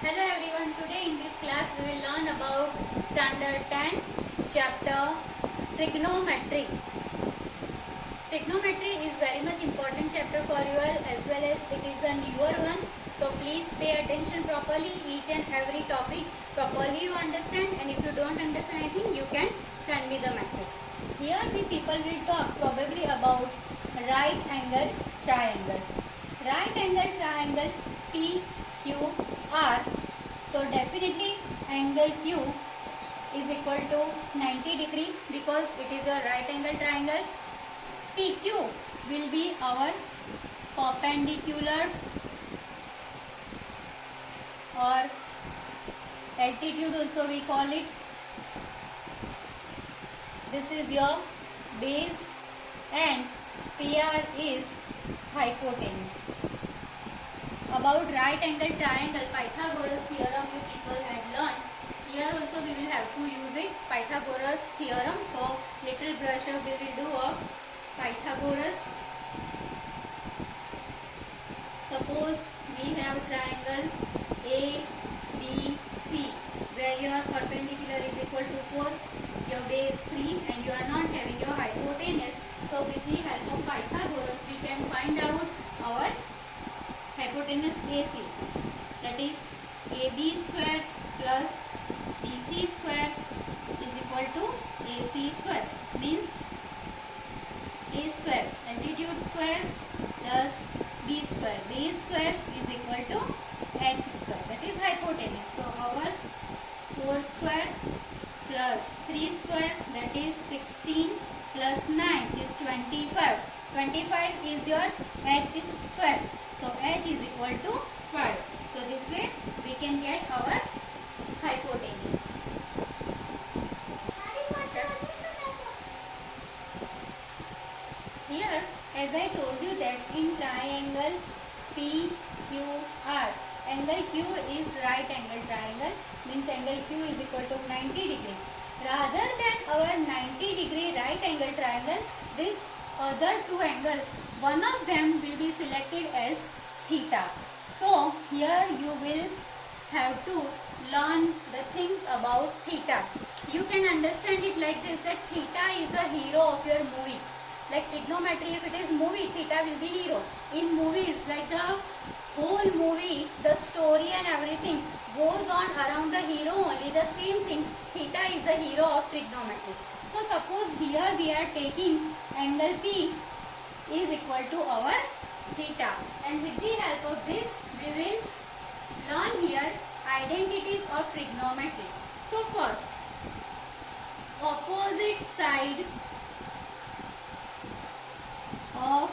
Hello everyone, today in this class we will learn about standard 10 chapter trigonometry. Trigonometry is very much important chapter for you all as well as it is a newer one. So please pay attention properly, each and every topic properly you understand, and if you don't understand anything you can send me the message. Here we people will talk probably about right angle triangle. Right angle triangle PQR. So definitely angle Q is equal to 90 degree because it is a right angle triangle. PQ will be our perpendicular or altitude also we call it. This is your base and PR is hypotenuse. About right angle triangle, Pythagoras theorem you people had learned. Here also we will have to use it, Pythagoras theorem. So little brush up we will do of Pythagoras. Suppose we have triangle ABC where your perpendicular is equal to 4, your base 3 and you are not having your hypotenuse. So with the help of Pythagoras we can find out our hypotenuse AC, that is AB square plus BC square is equal to AC square, means A square altitude square plus B square base square is equal to H square, that is hypotenuse. So our 4 square plus 3 square, that is 16 plus 9 is 25. 25 is your H square. So H is equal to 5. So this way we can get our hypotenuse. Here, as I told you that in triangle PQR, angle Q is right angle triangle, means angle Q is equal to 90 degree. Rather than our 90 degree right angle triangle, these other two angles, one of them will be selected as theta. So here you will have to learn the things about theta. You can understand it like this, that theta is the hero of your movie. Like trigonometry, if it is movie, theta will be hero. In movies, like the whole movie, the story and everything goes on around the hero only. The same thing, theta is the hero of trigonometry. So suppose here we are taking angle P is equal to our theta, and with the help of this we will learn here identities of trigonometry. So first, opposite side of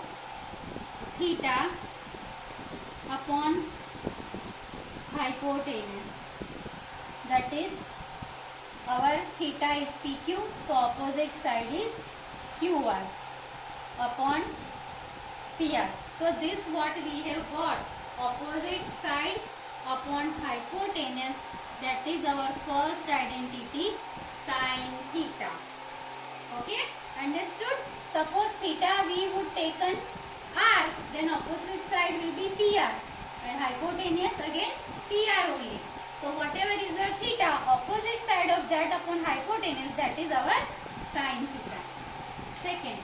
theta upon hypotenuse, that is our theta is PQ, so opposite side is QR upon PR. So this what we have got, opposite side upon hypotenuse, that is our first identity, sin theta. Okay, understood? Suppose theta we would taken R, then opposite side will be PR and hypotenuse again PR only. So whatever is your theta, opposite side of that upon hypotenuse, that is our sin theta. Second,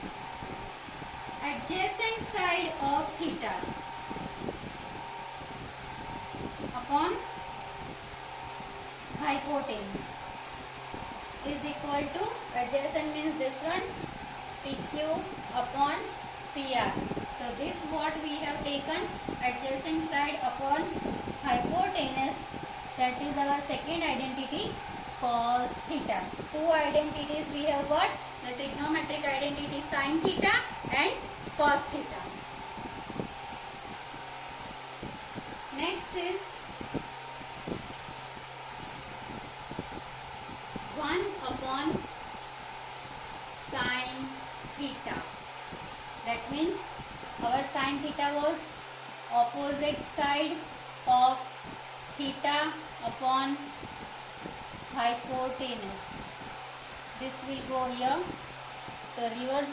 adjacent side of theta upon hypotenuse is equal to, adjacent means this one, PQ upon PR. So this what we have taken, adjacent side upon hypotenuse, that is our second identity, cos theta. Two identities we have got, the trigonometric identity sin theta and cos theta. Next is 1 upon sin theta. That means our sin theta was opposite side of theta upon hypotenuse. This will go here. So reverse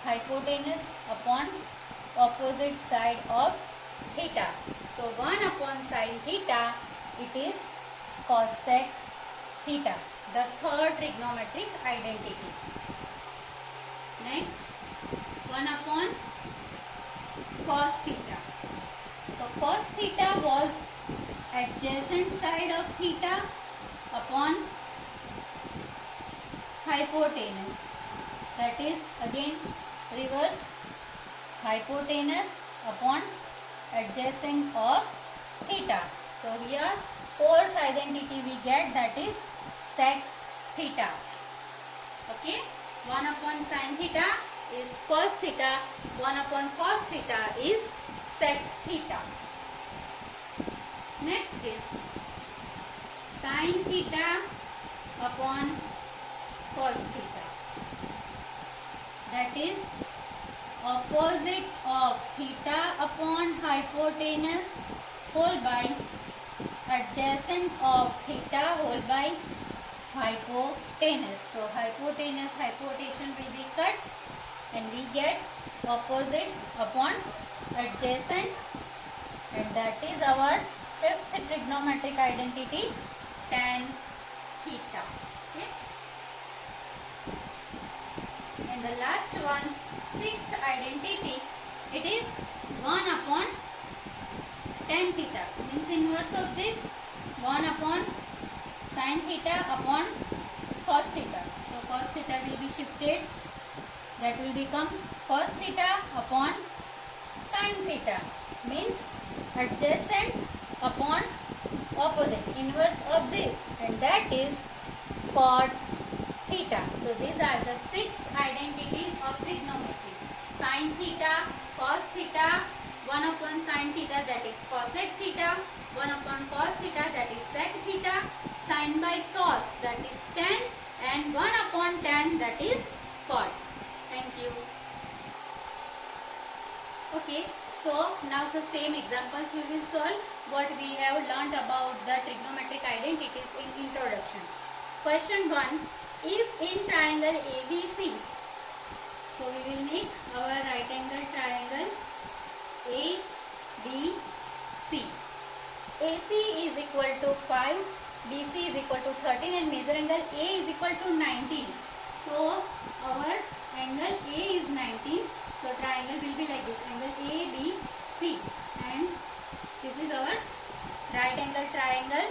hypotenuse upon opposite side of theta. So 1 upon sin theta It is cosec theta, the third trigonometric identity. Next, 1 upon cos theta. So cos theta was adjacent side of theta upon hypotenuse. That is again reverse, hypotenuse upon adjacent of theta. So here fourth identity we get, that is sec theta. Okay, 1 upon sin theta is cos theta, 1 upon cos theta is sec theta. Next is sin theta upon cos theta. That is opposite of theta upon hypotenuse whole by adjacent of theta whole by hypotenuse. So hypotenuse will be cut and we get opposite upon adjacent, and that is our fifth trigonometric identity, tan theta. Okay. And the last one, sixth identity, it is 1 upon tan theta. Means inverse of this, 1 upon sin theta upon cos theta. So cos theta will be shifted. That will become cos theta upon sin theta. Means adjacent upon opposite, inverse of this, and that is cot theta. So these are the 6 identities of trigonometry. Sin theta, cos theta, 1 upon sin theta, that is cosec theta, 1 upon cos theta, that is sec theta, sin by cos, that is tan, and 1 upon tan, that is cot. Thank you. Okay, so now the same examples we will solve what we have learned about the trigonometric identities in introduction. Question 1. If in triangle ABC, so we will make our right angle triangle ABC. AC is equal to 5, BC is equal to 13 and major angle A is equal to 19. So our angle A is 19. So triangle will be like this, angle ABC, and this is our right angle triangle.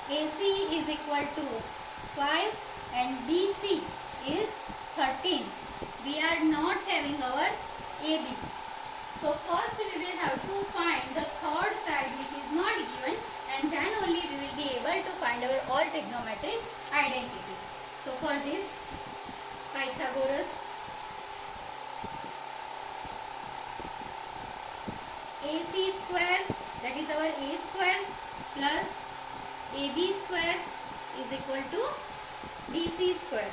AC is equal to 5 and BC is 13. We are not having our AB. So first we will have to find the third side which is not given, and then only we will be able to find our all trigonometric identities. So for this, Pythagoras AC square, that is our A square, plus AB square is equal to BC square.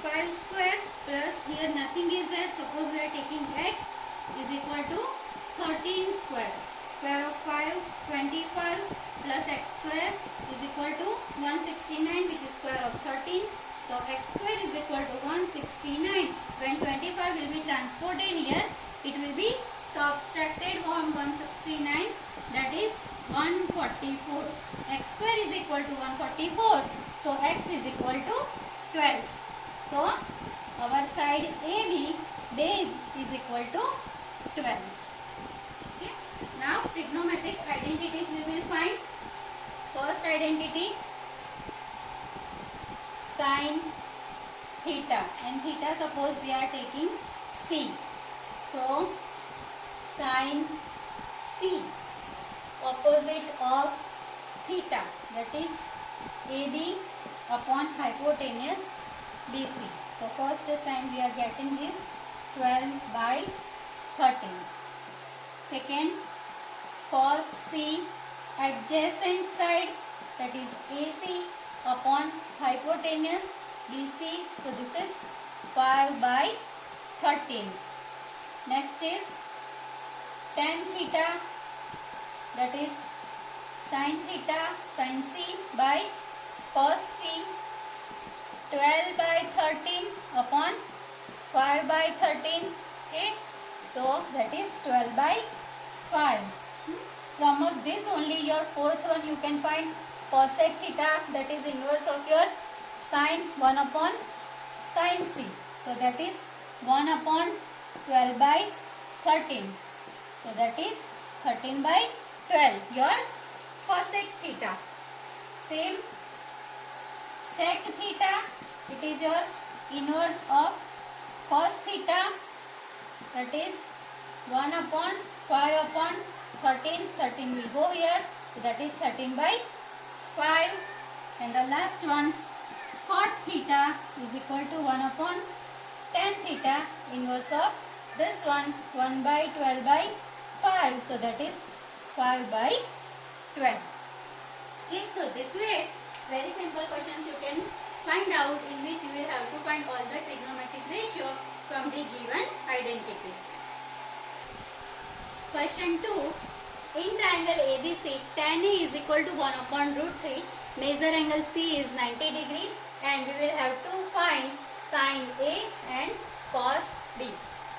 5 square plus, here nothing is there, suppose we are taking x, is equal to 13 square. Square of 5, 25 plus x square is equal to 169, which is square of 13. So x square is equal to 169. When 25 will be transported here, it will be subtracted from 169, that is 144. X square is equal to 144. So x is equal to 12. So our side AB base is equal to 12. Okay. Now trigonometric identities we will find. First identity, sin theta, and theta suppose we are taking C. So sin C, opposite of theta, that is AB upon hypotenuse BC. So first sign we are getting is 12 by 13. Second, cos C, adjacent side, that is AC upon hypotenuse BC. So this is 5 by 13. Next is tan theta, that is sin theta, sin C by cos C, 12 by 13 upon 5 by 13. Okay, so that is 12 by 5. From this only your fourth one you can find cosec theta, that is inverse of your sine 1 upon sine c. So that is 1 upon 12 by 13. So that is 13 by 12 your cosec theta. Same sec theta, it is your inverse of cos theta, that is 1 upon 5 upon 13. 13 will go here, so that is 13 by 5. And the last one cot theta is equal to 1 upon tan theta, inverse of this one 1 by 12 by 5. So that is 5 by 12. Okay, so this way very simple questions you can find out, in which you will have to find all the trigonometric ratio from the given identities. Question 2. In triangle ABC, tan A is equal to 1 upon root 3. Measure angle C is 90 degree and we will have to find sin A and cos B.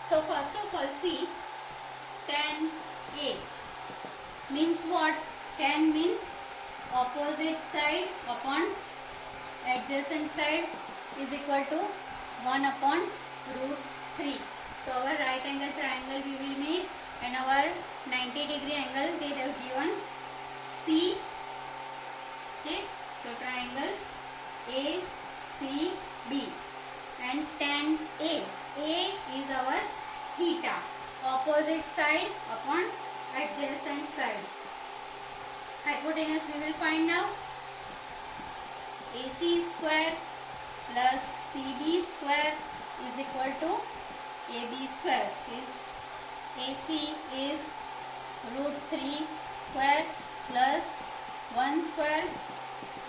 So first of all, see, tan A means what? Tan means opposite side upon adjacent side is equal to 1 upon root 3. So our right angle triangle we will make, and our 90 degree angle they have given C. Okay, so triangle ACB, and tan A is our theta, opposite side upon adjacent side. Hypotenuse we will find now. AC square plus CB square is equal to AB square. AC is root 3 square plus 1 square,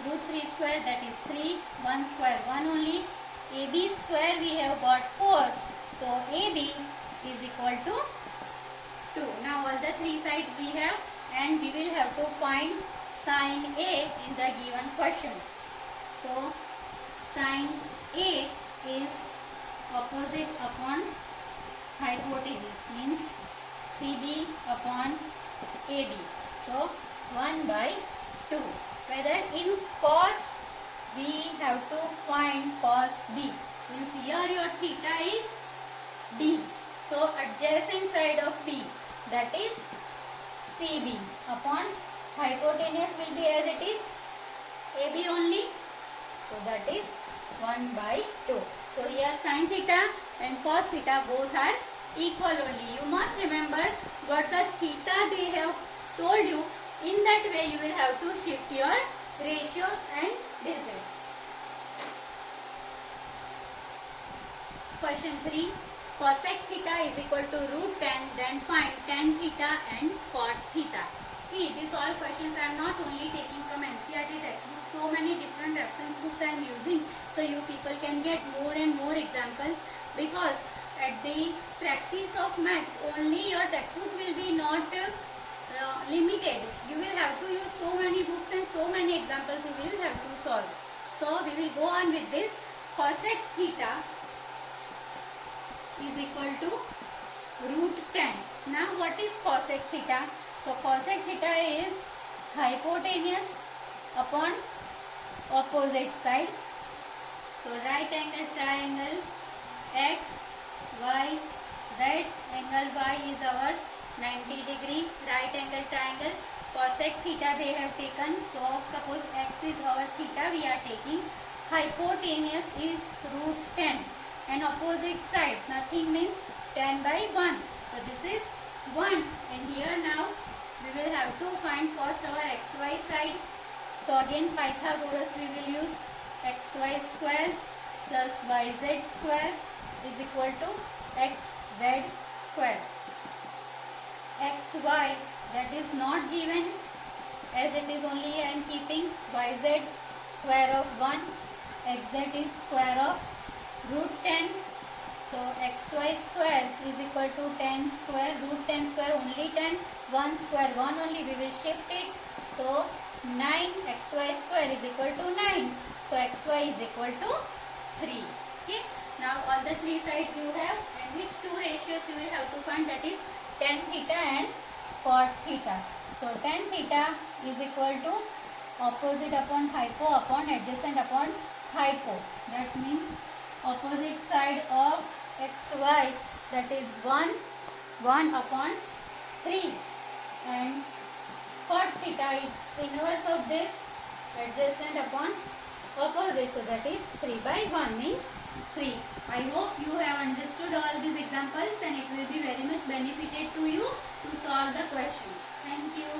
root 3 square, that is 3, 1 square 1 only. AB square we have got 4, so AB is equal to 2. Now all the three sides we have, and we will have to find sin A in the given question. So sin A is opposite upon hypotenuse, means CB upon AB. So 1 by 2. Whether in cos we have to find cos B, means here your theta is D. So adjacent side of B, that is CB upon hypotenuse will be as it is AB only. So that is 1 by 2. So here sin theta and cos theta both are equal only. You must remember what the theta they have told you. In that way you will have to shift your ratios and digits. Question 3. Cosec theta is equal to root 10, then find tan theta and cot theta. See, these all questions I am not only taking from NCERT textbook, so many different reference books I am using, so you people can get more and more examples, because at the practice of maths only your textbook will be not limited. You will have to use so many books and so many examples you will have to solve. So we will go on with this. Cosec theta is equal to root 10. Now what is cosec theta? So cosec theta is hypotenuse upon opposite side. So right angle triangle X, Y, Z, angle Y is our 90 degree right angle triangle. Cosec theta they have taken. So suppose X is our theta, we are taking. Hypotenuse is root 10 and opposite side nothing means 10 by 1. So this is 1, and here now we will have to find first our xy side. So again Pythagoras we will use. Xy square plus yz square is equal to xz square. Xy, that is not given, as it is only I am keeping yz square of 1, xz is square of root 10. So xy square is equal to 10 square, root 10 square only 10, 1 square 1 only, we will shift it. So 9 xy square is equal to 9. So xy is equal to 3. Okay. Now all the three sides you have, and which two ratios you will have to find, that is tan theta and cot theta. So tan theta is equal to opposite upon hypo upon adjacent upon hypo. That means opposite side of xy, that is 1 upon 3, and cot theta is inverse of this, adjacent upon opposite, so that is 3 by 1 means 3. I hope you have understood all these examples and it will be very much benefited to you to solve the questions. Thank you.